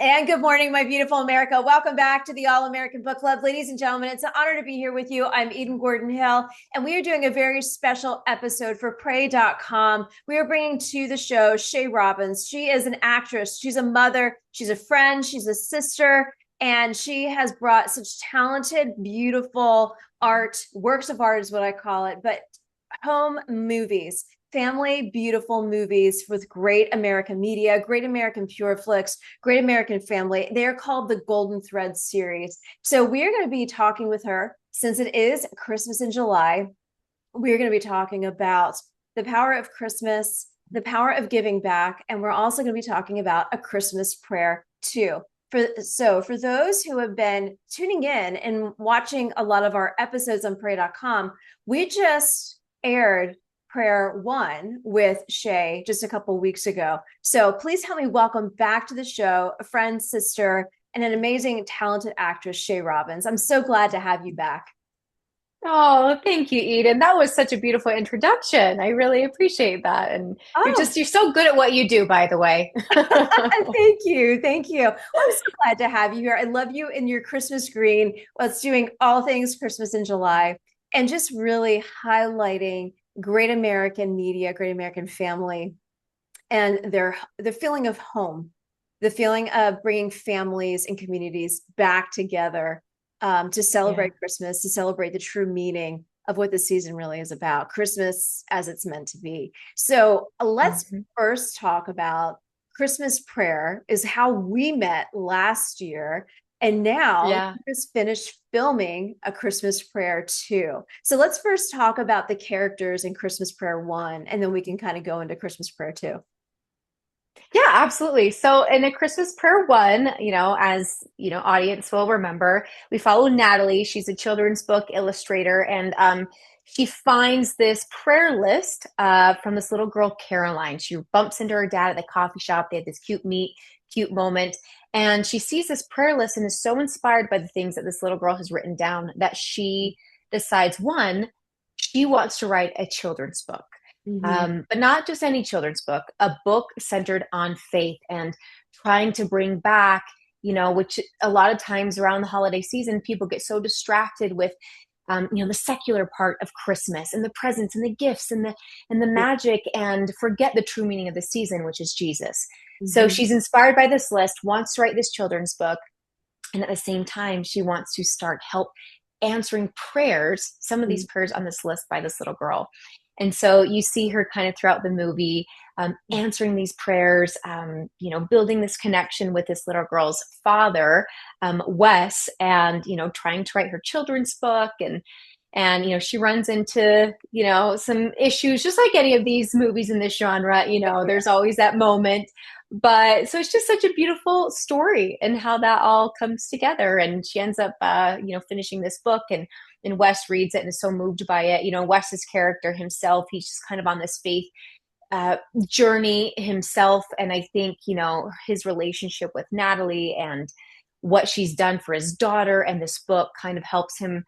And good morning, my beautiful America. Welcome back to the All American Book Club. Ladies and gentlemen, it's an honor to be here with you. I'm Eden Gordon Hill, and we are doing a very special episode for Pray.com. We are bringing to the show Shae Robbins. She is an actress, she's a mother, she's a friend, she's a sister, and she has brought such talented, beautiful art, works of art is what I call it, but home movies. Family, beautiful movies with great American media, great American pure flicks, great American family. They're called the Golden Thread series. So we're going to be talking with her since it is Christmas in July. We're going to be talking about the power of Christmas, the power of giving back, and we're also going to be talking about a Christmas prayer too. For those who have been tuning in and watching a lot of our episodes on Pray.com, we just aired Prayer One with Shae just a couple of weeks ago. So please help me welcome back to the show a friend, sister, and an amazing, talented actress, Shae Robbins. I'm so glad to have you back. Oh, thank you, Eden. That was such a beautiful introduction. I really appreciate that. And Oh, you're so good at what you do, by the way. thank you. Thank you. Well, I'm so glad to have you here. I love you in your Christmas green. Let's doing all things Christmas in July and just really highlighting great American media, great American family, and the feeling of home, the feeling of bringing families and communities back together to Yeah. celebrate Christmas, to celebrate the true meaning of what the season really is about, Christmas as it's meant to be. So let's Mhm. first talk about Christmas prayer is how we met last year. And now Yeah. you just finished filming a Christmas prayer too. So let's first talk about the characters in Christmas prayer one, and then we can kind of go into Christmas prayer two. Yeah, absolutely. So in A Christmas Prayer One, as audience will remember, we follow Natalie. She's a children's book illustrator, and she finds this prayer list from this little girl, Caroline. She bumps into her dad at the coffee shop. They had this cute moment, and she sees this prayer list and is so inspired by the things that this little girl has written down that she decides, one, she wants to write a children's book. Mm-hmm. But not just any children's book, a book centered on faith and trying to bring back, which a lot of times around the holiday season, people get so distracted with, the secular part of Christmas and the presents and the gifts and the magic, and forget the true meaning of the season, which is Jesus. So Mm-hmm. she's inspired by this list, wants to write this children's book, and at the same time, she wants to start help answering prayers, some of these prayers on this list by this little girl. And so you see her kind of throughout the movie answering these prayers, building this connection with this little girl's father, Wes, and, trying to write her children's book. And she runs into some issues just like any of these movies in this genre. There's always that moment, but so it's just such a beautiful story and how that all comes together. And she ends up finishing this book, and Wes reads it and is so moved by it. Wes's character himself, he's just kind of on this faith uh, journey himself. And I think, his relationship with Natalie and what she's done for his daughter and this book kind of helps him,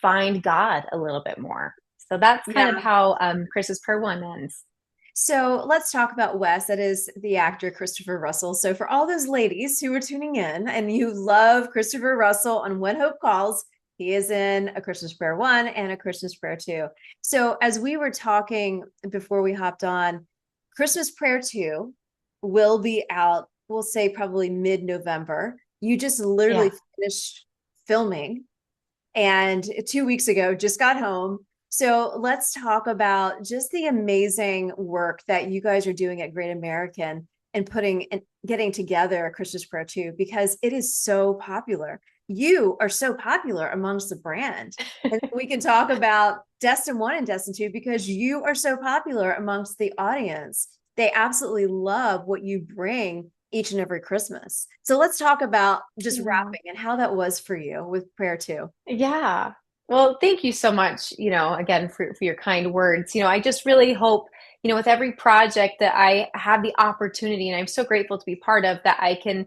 find God a little bit more. So that's kind of Yeah. how Chris's Prayer One ends. So let's talk about Wes. That is the actor Christopher Russell. So for all those ladies who are tuning in and you love Christopher Russell on When Hope Calls, he is in A Christmas Prayer One and A Christmas Prayer Two. So as we were talking before we hopped on, Christmas Prayer Two will be out, we'll say probably mid-November. You just literally Yeah. finished filming and 2 weeks ago just got home. So let's talk about just the amazing work that you guys are doing at Great American and putting and getting together a Christmas Prayer too, because it is so popular. You are so popular amongst the brand. And we can talk about Destin 1 and Destin 2 because you are so popular amongst the audience. They absolutely love what you bring each and every Christmas. So let's talk about just Yeah. wrapping and how that was for you with Prayer 2. Yeah. Well, thank you so much, again, for your kind words. I just really hope, with every project that I have the opportunity, and I'm so grateful to be part of, that I can,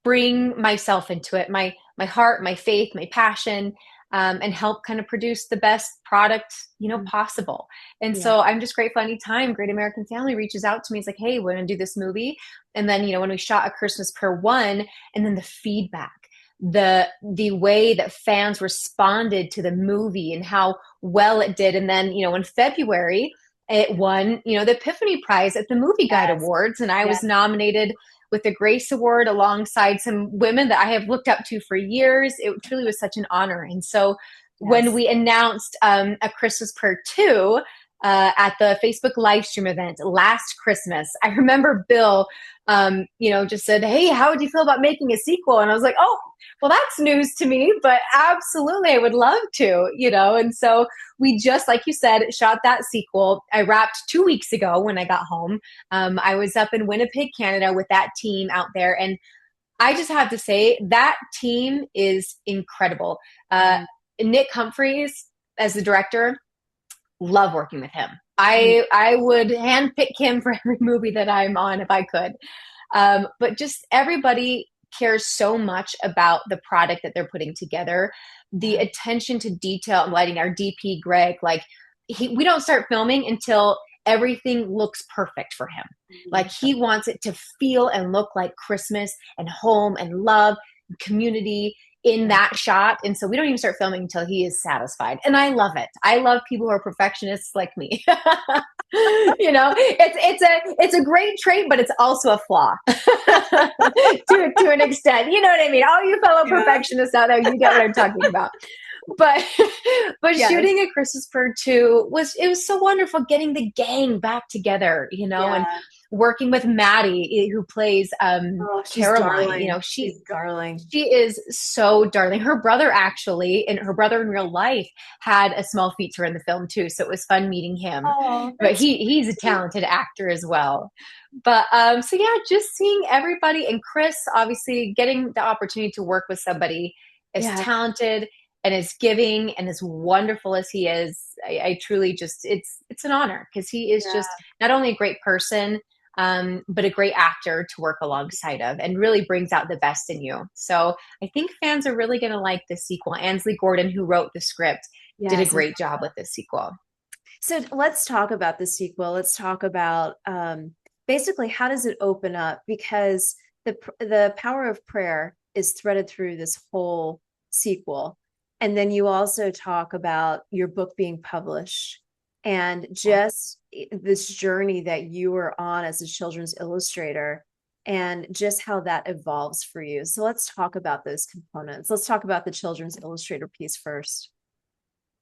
bring myself into it, my heart, my faith, my passion, and help kind of produce the best product, possible. And Yeah. so I'm just grateful anytime Great American Family reaches out to me. It's like, hey, we're going to do this movie. And then, when we shot A Christmas Per One, and then the feedback, the way that fans responded to the movie and how well it did. And then, in February, it won, the Epiphany Prize at the Movie Guide Awards. And I was nominated with the Grace Award alongside some women that I have looked up to for years. It truly was such an honor. And so when we announced A Christmas Per Two at the Facebook live stream event last Christmas, I remember Bill, just said, hey, how would you feel about making a sequel? And I was like, oh, well, that's news to me, but absolutely, I would love to, And so we just, like you said, shot that sequel. I wrapped 2 weeks ago when I got home. I was up in Winnipeg, Canada with that team out there. And I just have to say that team is incredible. Nick Humphreys, as the director, love working with him. I would handpick him for every movie that I'm on if I could. But just everybody cares so much about the product that they're putting together. The attention to detail and lighting, our DP, Greg, we don't start filming until everything looks perfect for him. Like he wants it to feel and look like Christmas and home and love and community in that shot. And so we don't even start filming until he is satisfied. And I love it. I love people who are perfectionists like me. It's a great trait, but it's also a flaw to an extent. You know what I mean? All you fellow perfectionists out there, you get what I'm talking about. But shooting A Christmas Per Two was so wonderful, getting the gang back together, and working with Maddie, who plays Caroline. Darling. She's darling. She is so darling. Her brother actually, and her brother in real life, had a small feature in the film too. So it was fun meeting him. But he's a talented actor as well. But just seeing everybody, and Chris obviously getting the opportunity to work with somebody as talented and as giving and as wonderful as he is, I truly just, it's an honor, because he is just not only a great person, but a great actor to work alongside of, and really brings out the best in you. So I think fans are really going to like this sequel. Ansley Gordon, who wrote the script, did a great job with this sequel. So let's talk about the sequel. Let's talk about basically, how does it open up? Because the power of prayer is threaded through this whole sequel. And then you also talk about your book being published and just this journey that you were on as a children's illustrator, and just how that evolves for you. So let's talk about those components. Let's talk about the children's illustrator piece first.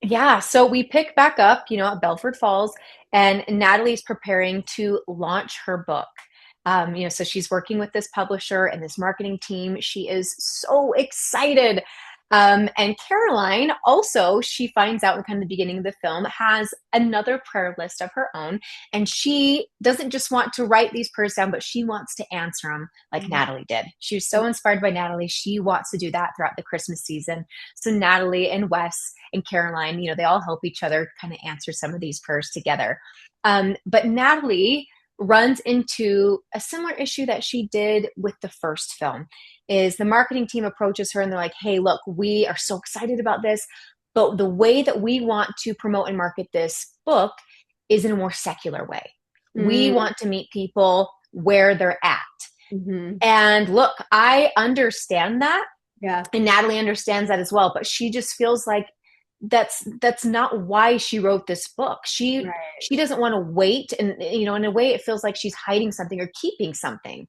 Yeah, so we pick back up, at Belford Falls, and Natalie's preparing to launch her book. So she's working with this publisher and this marketing team. She is so excited. And Caroline also, she finds out in kind of the beginning of the film, has another prayer list of her own. And she doesn't just want to write these prayers down, but she wants to answer them like Natalie did. She was so inspired by Natalie. She wants to do that throughout the Christmas season. So Natalie and Wes and Caroline, they all help each other kind of answer some of these prayers together. But Natalie runs into a similar issue that she did with the first film. Is the marketing team approaches her and they're like, hey, look, we are so excited about this, but the way that we want to promote and market this book is in a more secular way. We want to meet people where they're at. And look, I understand that. Yeah. And Natalie understands that as well, but she just feels like that's not why she wrote this book. She doesn't want to wait. And, in a way it feels like she's hiding something or keeping something,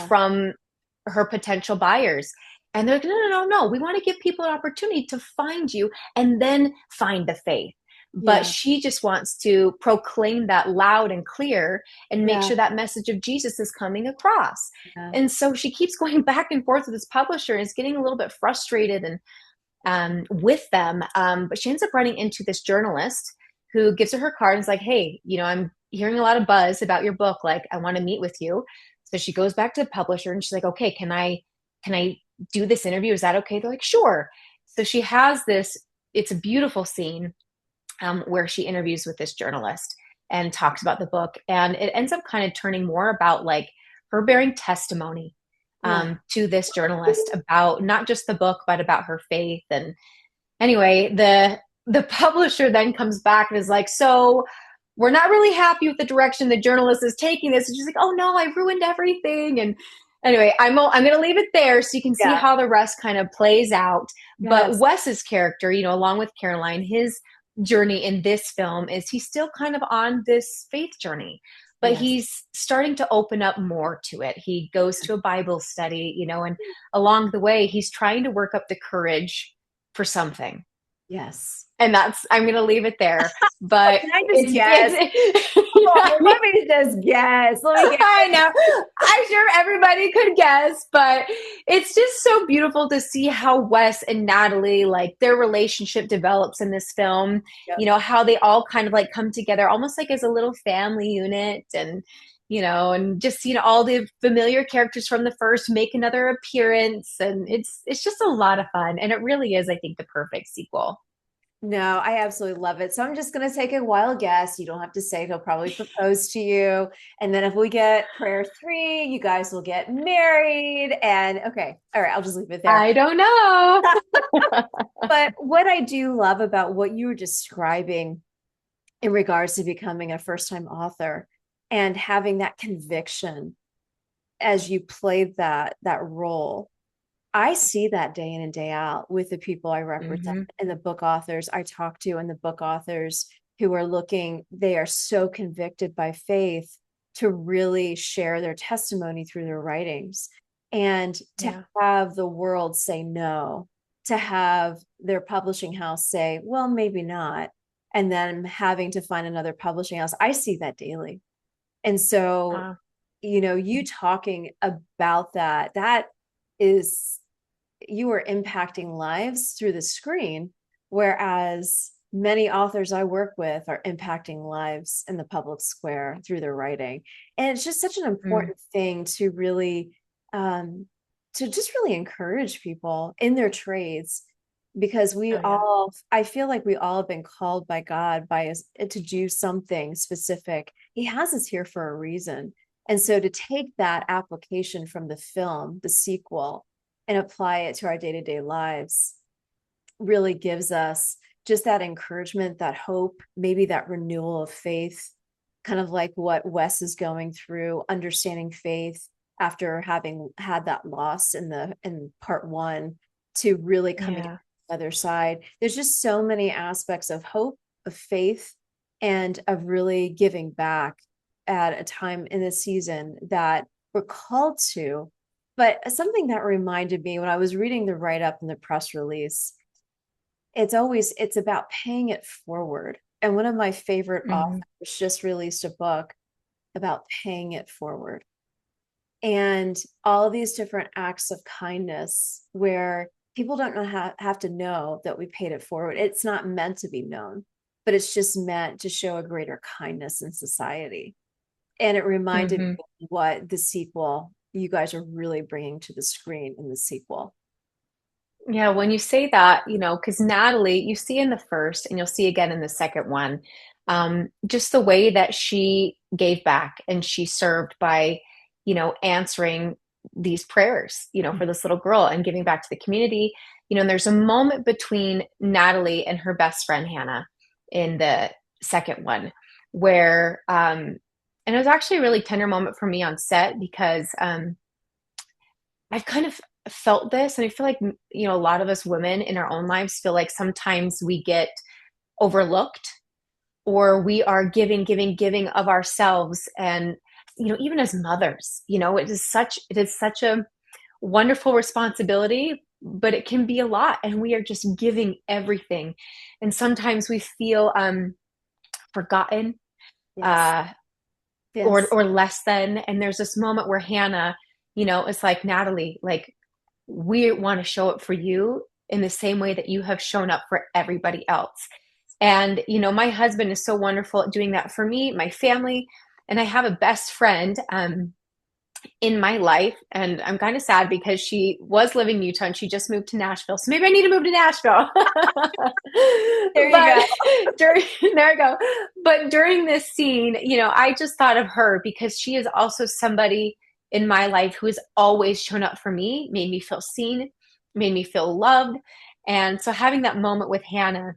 from her potential buyers. And they're like, no. We want to give people an opportunity to find you and then find the faith. But she just wants to proclaim that loud and clear and make sure that message of Jesus is coming across. And so she keeps going back and forth with this publisher and is getting a little bit frustrated and with them. But she ends up running into this journalist who gives her her card and is like, hey, I'm hearing a lot of buzz about your book. Like, I want to meet with you. So she goes back to the publisher and she's like, okay, can I do this interview? Is that okay? They're like, sure. So she has this, it's a beautiful scene where she interviews with this journalist and talks about the book. And it ends up kind of turning more about like her bearing testimony to this journalist about not just the book, but about her faith anyway, the publisher then comes back and is like, so we're not really happy with the direction the journalist is taking this. And she's like, oh no, I ruined everything. And anyway, I'm going to leave it there so you can see Yeah. how the rest kind of plays out. But Yes. Wes's character, along with Caroline, his journey in this film is he's still kind of on this faith journey, but Yes. he's starting to open up more to it. He goes to a Bible study, and along the way, he's trying to work up the courage for something. Yes. And I'm going to leave it there. But Can I just guess? Let me just guess. Let me guess. I know. I'm sure everybody could guess, but it's just so beautiful to see how Wes and Natalie, like their relationship develops in this film. Yep. How they all kind of like come together almost like as a little family unit, and and just all the familiar characters from the first make another appearance, and it's just a lot of fun, and it really is, I think, the perfect sequel. No, I absolutely love it. So I'm just going to take a wild guess. You don't have to say it. He'll probably propose to you. And then if we get prayer 3, you guys will get married. And okay. All right. I'll just leave it there. I don't know. But what I do love about what you were describing in regards to becoming a first-time author and having that conviction as you played that role, I see that day in and day out with the people I represent and the book authors I talk to, and the book authors who are they are so convicted by faith to really share their testimony through their writings, and to have the world say no, to have their publishing house say, well, maybe not, and then having to find another publishing house. I see that daily. And so, you talking about that is, you are impacting lives through the screen, whereas many authors I work with are impacting lives in the public square through their writing. And it's just such an important thing to really, to just really encourage people in their trades, because I feel like we all have been called by God to do something specific. He has us here for a reason. And so to take that application from the film, the sequel, and apply it to our day-to-day lives really gives us just that encouragement, that hope, maybe that renewal of faith, kind of like what Wes is going through, understanding faith after having had that loss in part 1, to really coming to the other side. There's just so many aspects of hope, of faith, and of really giving back at a time in the season that we're called to. But something that reminded me when I was reading the write-up and the press release, it's about paying it forward. And one of my favorite authors just released a book about paying it forward, and all of these different acts of kindness where people don't have to know that we paid it forward. It's not meant to be known, but it's just meant to show a greater kindness in society. And it reminded me what the sequel, you guys are really bringing to the screen in the sequel. Yeah, when you say that, because Natalie, you see in the first and you'll see again in the second one, just the way that she gave back and she served by, answering these prayers, for this little girl and giving back to the community. And there's a moment between Natalie and her best friend, Hannah, in the second one where, and it was actually a really tender moment for me on set because I've kind of felt this, and I feel like a lot of us women in our own lives feel like sometimes we get overlooked, or we are giving of ourselves, and even as mothers, it is such a wonderful responsibility, but it can be a lot, and we are just giving everything, and sometimes we feel forgotten. Yes. Or less than. And there's this moment where Hannah, it's like, Natalie, like, we want to show up for you in the same way that you have shown up for everybody else. And, my husband is so wonderful at doing that for me, my family. And I have a best friend in my life. And I'm kind of sad because she was living in Utah and she just moved to Nashville. So maybe I need to move to Nashville. There you go. There you go. But during this scene, I just thought of her because she is also somebody in my life who has always shown up for me, made me feel seen, made me feel loved. And so having that moment with Hannah,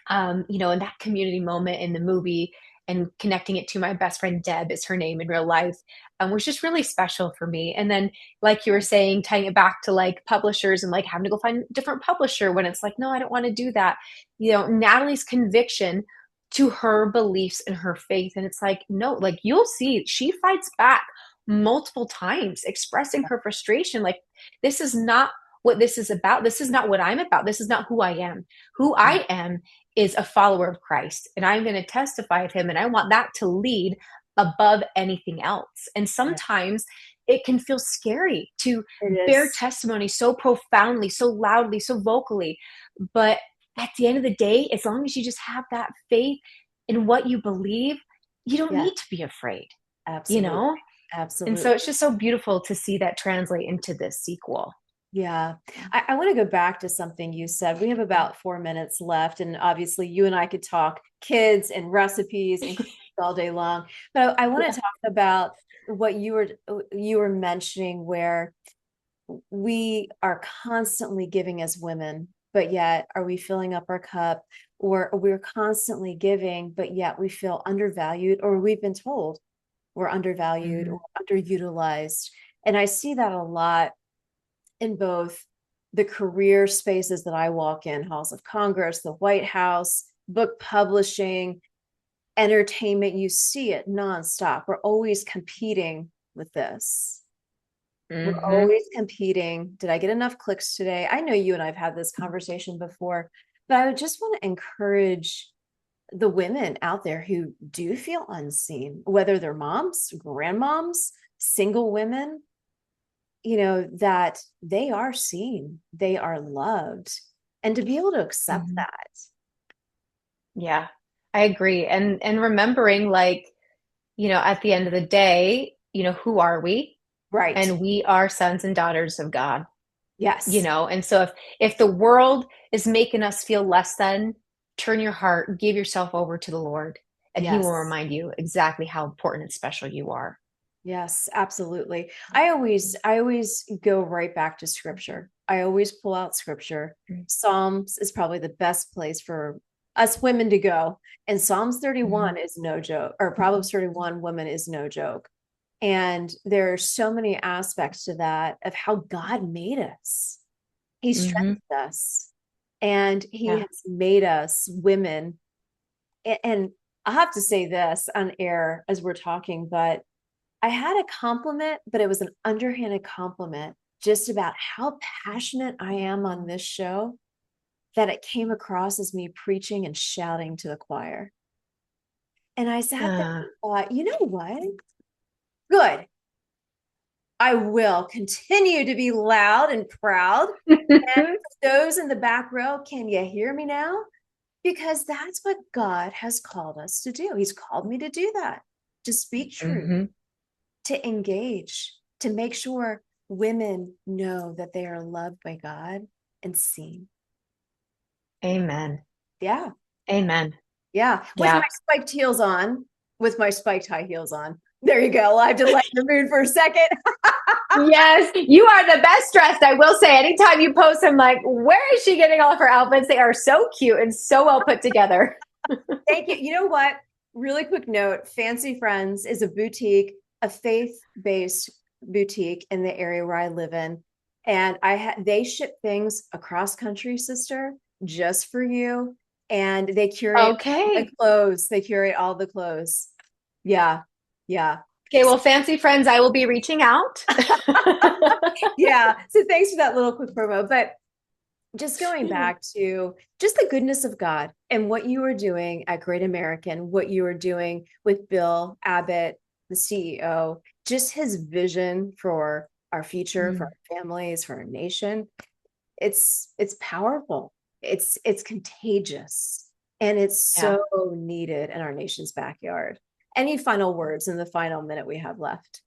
and that community moment in the movie and connecting it to my best friend Deb is her name in real life, was just really special for me. And then, like you were saying, tying it back to like publishers and like having to go find a different publisher when it's like, no, I don't want to do that. Natalie's conviction to her beliefs and her faith. And it's like, no, like you'll see, she fights back multiple times, expressing her frustration. Like, this is not what this is about. This is not what I'm about. This is not who I am. Who I am is a follower of Christ, and I'm going to testify of him, and I want that to lead above anything else. And sometimes it can feel scary to bear testimony so profoundly, so loudly, so vocally. But at the end of the day, as long as you just have that faith in what you believe, you don't need to be afraid. Absolutely. And so it's just so beautiful to see that translate into this sequel. Yeah. I want to go back to something you said. We have about 4 minutes left, and obviously you and I could talk kids and recipes and all day long. But I want to talk about what you were mentioning, where we are constantly giving as women, but yet are we filling up our cup? Or we're constantly giving, but yet we feel undervalued, or we've been told we're undervalued or underutilized. And I see that a lot in both the career spaces that I walk in, halls of Congress, the White House, book publishing, entertainment. You see it nonstop. We're always competing with this. We're always competing. Did I get enough clicks today? I know you and I've had this conversation before, but I would just want to encourage the women out there who do feel unseen, whether they're moms, grandmoms, single women, that they are seen, they are loved, and to be able to accept that. Yeah, I agree. And remembering, like, at the end of the day, who are we? Right. And we are sons and daughters of God. Yes. And so if the world is making us feel less than, turn your heart, give yourself over to the Lord, and he will remind you exactly how important and special you are. Yes, absolutely. I always go right back to scripture. I always pull out scripture. Psalms is probably the best place for us women to go. And Psalms 31 is no joke, or Proverbs 31 woman is no joke. And there are so many aspects to that of how God made us. He strengthened us, and he has made us women. And I have to say this on air as we're talking, but I had a compliment, but it was an underhanded compliment just about how passionate I am on this show, that it came across as me preaching and shouting to the choir. And I sat there and thought, you know what? Good. I will continue to be loud and proud. And those in the back row, can you hear me now? Because that's what God has called us to do. He's called me to do that, to speak truth, to engage, to make sure women know that they are loved by God and seen. Amen. Yeah. Amen. Yeah. With my spiked heels on, with my spiked high heels on. There you go. I had to lighten the mood for a second. Yes, you are the best dressed. I will say, anytime you post, I'm like, where is she getting all of her outfits? They are so cute and so well put together. Thank you. You know what? Really quick note, Fancy Friends is a boutique, a faith-based boutique in the area where I live in. And they ship things across country, sister, just for you. And they curate the clothes. They curate all the clothes. Yeah. Yeah. Okay, well, Fancy Friends, I will be reaching out. Yeah. So thanks for that little quick promo. But just going back to just the goodness of God and what you are doing at Great American, what you are doing with Bill Abbott, the CEO, just his vision for our future, for our families, for our nation. It's powerful. It's contagious, and it's so needed in our nation's backyard. Any final words in the final minute we have left?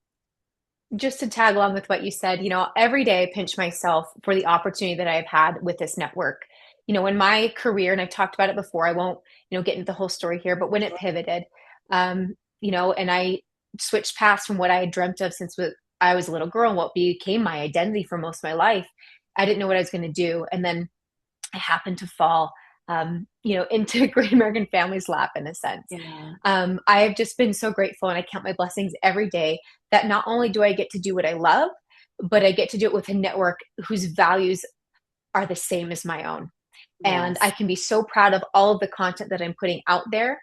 Just to tag along with what you said, every day I pinch myself for the opportunity that I've had with this network. In my career, and I've talked about it before, I won't, get into the whole story here, but when it pivoted, and I switched paths from what I had dreamt of since I was a little girl and what became my identity for most of my life, I didn't know what I was going to do. And then I happened to fall, into Great American Family's lap in a sense. Yeah. I have just been so grateful, and I count my blessings every day that not only do I get to do what I love, but I get to do it with a network whose values are the same as my own. And I Yes. can be so proud of all of the content that I'm putting out there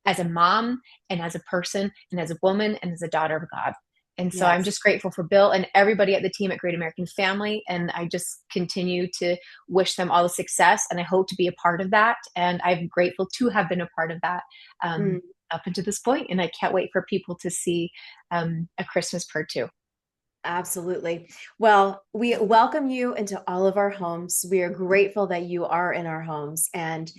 as a mom and as a person and as a woman and as a daughter of God. And so I'm Yes. just grateful for Bill and everybody at the team at Great American Family. And I just continue to wish them all the success. And I hope to be a part of that. And I'm grateful to have been a part of that Mm. up until this point. And I can't wait for people to see A Christmas Purr too. Absolutely. Well, we welcome you into all of our homes. We are grateful that you are in our homes, and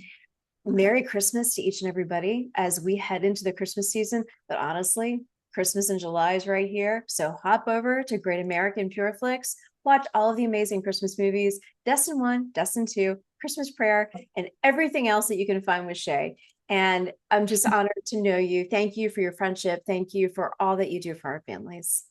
Merry Christmas to each and everybody as we head into the Christmas season. But honestly, Christmas in July is right here. So hop over to Great American Pureflix, watch all of the amazing Christmas movies, Destin 1, Destin 2, Christmas Prayer, and everything else that you can find with Shae. And I'm just honored to know you. Thank you for your friendship. Thank you for all that you do for our families.